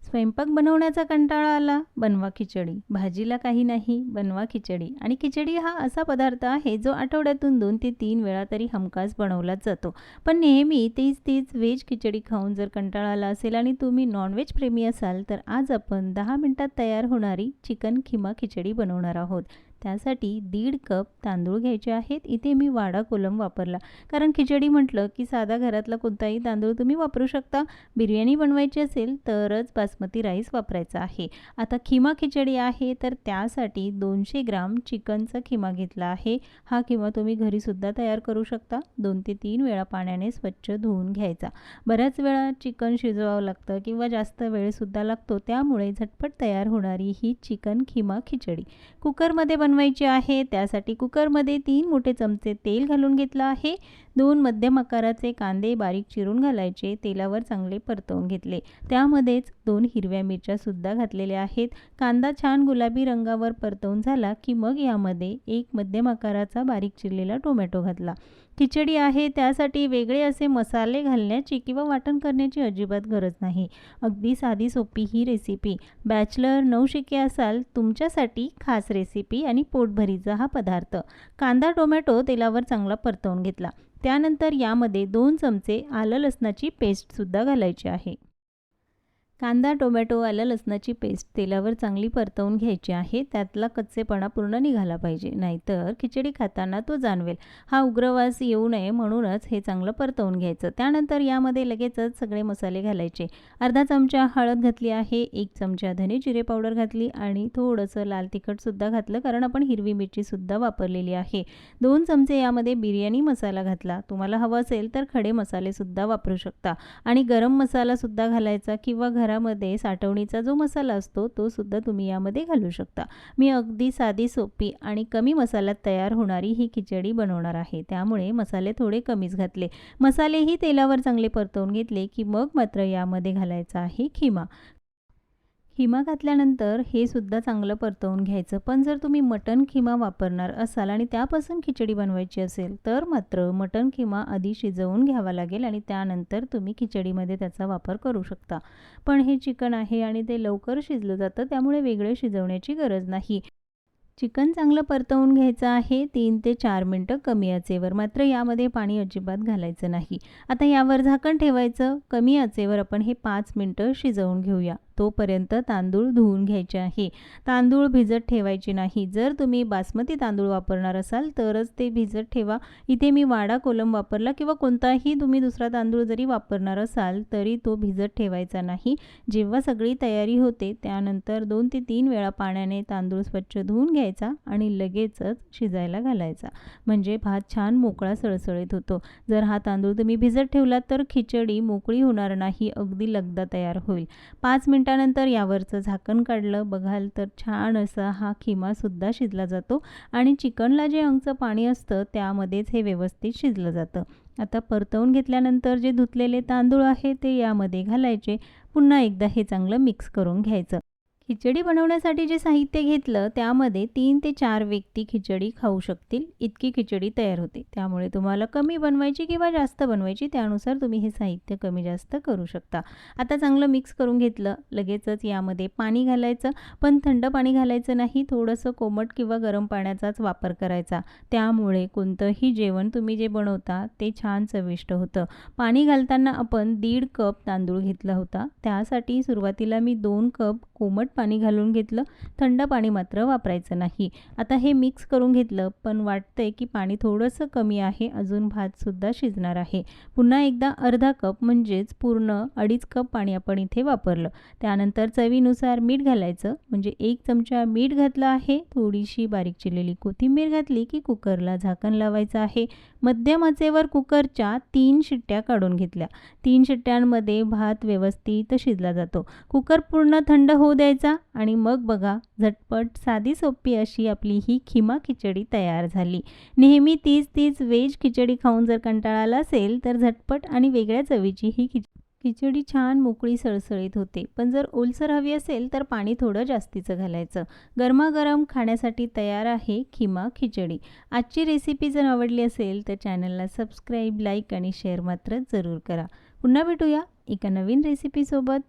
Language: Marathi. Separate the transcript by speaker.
Speaker 1: स्वयंपाक बनवण्याचा कंटाळा आला, बनवा खिचडी. भाजीला काही नाही, बनवा खिचडी. आणि खिचडी हा असा पदार्थ आहे जो आठवड्यातून 2 ते 3 वेळा तरी हमखास बनवलाच जातो. पण नेहमी तीच व्हेज खिचडी खाऊन जर कंटाळा आला असेल आणि तुम्ही नॉनव्हेज प्रेमी असाल, तर आज आपण 10 मिनिटात तयार होणारी चिकन खिमा खिचडी बनवणार आहोत. त्यासाठी 1.5 कप तांदूळ घ्यायचे आहेत. इथे मी वाडा कोलम वापरला, कारण खिचडी म्हटलं की साधा घरातला कोणताही तांदूळ तुम्ही वापरू शकता. बिर्याणी बनवायची असेल तरच बासमती राईस वापरायचा आहे. आता खिमा खिचडी आहे तर त्यासाठी 200 ग्राम चिकनचा खिमा घेतला आहे. हा खिमा तुम्ही घरीसुद्धा तयार करू शकता. 2 ते 3 वेळा पाण्याने स्वच्छ धुवून घ्यायचा. बऱ्याच वेळा चिकन शिजवावं लागतं किंवा जास्त वेळसुद्धा लागतो, त्यामुळे झटपट तयार होणारी ही चिकन खिमा खिचडी कुकरमध्ये बनवायची आहे. त्यासाठी कुकरमध्ये 3 मोठे चमचे तेल घालून घेतलं आहे. 2 मध्यम आकाराचे कांदे बारीक चिरून घालायचे. तेलावर चांगले परतवून घेतले. त्यामध्येच 2 हिरव्या मिरच्या सुद्धा घातलेल्या आहेत. कांदा छान गुलाबी रंगावर परतवून झाला की मग यामध्ये 1 मध्यम आकाराचा बारीक चिरलेला टोमॅटो घातला. खिचडी आहे त्यासाठी वेगळे असे मसाले घालण्याची किंवा वाटण करण्याची अजिबात गरज नाही. अगदी साधी सोपी ही रेसिपी. बॅचलर, नवशिके असाल तुमच्यासाठी खास रेसिपी आणि पोटभरीचा हा पदार्थ. कांदा टोमॅटो तेलावर चांगला परतवून घेतला. त्यानंतर यामध्ये 2 चमचे आलं लसणाची पेस्टसुद्धा घालायची आहे. कांदा टोमॅटो आलं लसणाची पेस्ट तेलावर चांगली परतवून घ्यायची आहे. त्यातला कच्चेपणा पूर्ण निघाला पाहिजे, नाहीतर खिचडी खाताना तो जाणवेल. हा उग्रवास येऊ नये म्हणूनच हे चांगलं परतवून घ्यायचं. त्यानंतर यामध्ये लगेचच सगळे मसाले घालायचे. अर्धा चमचा हळद घातली आहे, 1 चमचा धने जिरे पावडर घातली आणि थोडंसं लाल तिखटसुद्धा घातलं, कारण आपण हिरवी मिरचीसुद्धा वापरलेली आहे. 2 चमचे यामध्ये बिर्याणी मसाला घातला. तुम्हाला हवं असेल तर खडे मसालेसुद्धा वापरू शकता. आणि गरम मसालासुद्धा घालायचा किंवा घरामध्ये साठवणीचा जो मसाला असतो तो सुद्धा तुम्ही यामध्ये घालू शकता. मी अगदी साधी सोपी आणि कमी मसाल्यात तयार होणारी ही खिचडी बनवणार आहे, त्यामुळे मसाले थोडे कमीच घातले. मसालेही तेलावर चांगले परतवून घेतले की मग मात्र यामध्ये घालायचा आहे खिमा. खिमा घातल्यानंतर हे सुद्धा चांगलं परतवून घ्यायचं. पण जर तुम्ही मटण खिमा वापरणार असाल आणि त्यापासून खिचडी बनवायची असेल तर मात्र मटण खिमा आधी शिजवून घ्यावा लागेल आणि त्यानंतर तुम्ही खिचडीमध्ये त्याचा वापर करू शकता. पण हे चिकन आहे आणि ते लवकर शिजलं जातं, त्यामुळे वेगळे शिजवण्याची गरज नाही. चिकन चांगलं परतवून घ्यायचं आहे 3 ते 4 मिनटं कमी आचेवर. मात्र यामध्ये पाणी अजिबात घालायचं नाही. आता यावर झाकण ठेवायचं. कमी आचेवर आपण हे 5 मिनटं शिजवून घेऊया. तोपर्यंत तांदूळ धुवून घ्यायचे आहे. तांदूळ भिजत ठेवायचे नाही. जर तुम्ही बासमती तांदूळ वापरणार असाल तरच ते भिजत ठेवा. इथे मी वाडा कोलम वापरला किंवा कोणताही तुम्ही दुसरा तांदूळ जरी वापरणार असाल तरी तो भिजत ठेवायचा नाही. जेव्हा सगळी तयारी होते त्यानंतर 2 ते 3 वेळा पाण्याने तांदूळ स्वच्छ धुवून घ्यायचा आणि लगेचच शिजायला घालायचा. म्हणजे भात छान मोकळा सळसळीत होतो. जर हा तांदूळ तुम्ही भिजत ठेवलात तर खिचडी मोकळी होणार नाही, अगदी लगदा तयार होईल. 5 मिनिटानंतर यावरचं झाकण काढलं, बघाल तर छान असा हा खिमासुद्धा शिजला जातो आणि चिकनला जे अंगचं पाणी असतं त्यामध्येच हे व्यवस्थित शिजलं जातं. आता परतवून घेतल्यानंतर जे धुतलेले तांदूळ आहे ते यामध्ये घालायचे. पुन्हा एकदा हे चांगलं मिक्स करून घ्यायचं. खिचडी बनवण्यासाठी जे साहित्य घेतलं त्यामध्ये 3 ते 4 व्यक्ती खिचडी खाऊ शकतील इतकी खिचडी तयार होते. त्यामुळे तुम्हाला कमी बनवायची किंवा जास्त बनवायची त्यानुसार तुम्ही हे साहित्य कमी जास्त करू शकता. आता चांगलं मिक्स करून घेतलं. लगेचच यामध्ये पाणी घालायचं, पण थंड पाणी घालायचं नाही. थोडंसं कोमट किंवा गरम पाण्याचाच वापर करायचा. त्यामुळे कोणतंही जेवण तुम्ही जे बनवता ते छान चविष्ट होतं. पाणी घालताना आपण 1.5 कप तांदूळ घेतला होता. त्यासाठी सुरुवातीला मी 2 कप कोमट पाणी घालून घेतलं. थंड पाणी मात्र वापरायचं नाही. आता हे मिक्स करून घेतलं, पण वाटतंय की पाणी थोडंसं कमी आहे. अजून भातसुद्धा शिजणार आहे. पुन्हा एकदा अर्धा कप म्हणजेच पूर्ण 2.5 कप पाणी आपण इथे वापरलं. त्यानंतर चवीनुसार मीठ घालायचं. म्हणजे 1 चमचा मीठ घातलं आहे. थोडीशी बारीक चिरलेली कोथिंबीर घातली की कुकरला झाकण लावायचं आहे. मध्यम आचेवर कुकरच्या 3 शिट्ट्या काढून घेतल्या. 3 शिट्ट्यांमध्ये भात व्यवस्थित शिजला जातो. कुकर पूर्ण थंड होऊ द्यायचा आणि मग बघा झटपट साधी सोपी अशी आपली ही खिमा खिचडी तयार झाली. नेहमी तीच व्हेज खिचडी खाऊन जर कंटाळा आला असेल तर झटपट आणि वेगळ्या चवीची ही खिचडी छान मोकळी सळसळीत होते. पण जर ओलसर हवी असेल तर पाणी थोडं जास्तीचं घालायचं. गरमागरम खाण्यासाठी तयार आहे खिमा खिचडी. आजची रेसिपी जर आवडली असेल तर चॅनलला सबस्क्राईब, लाईक आणि शेअर मात्र जरूर करा. पुन्हा भेटूया एका नवीन रेसिपीसोबत.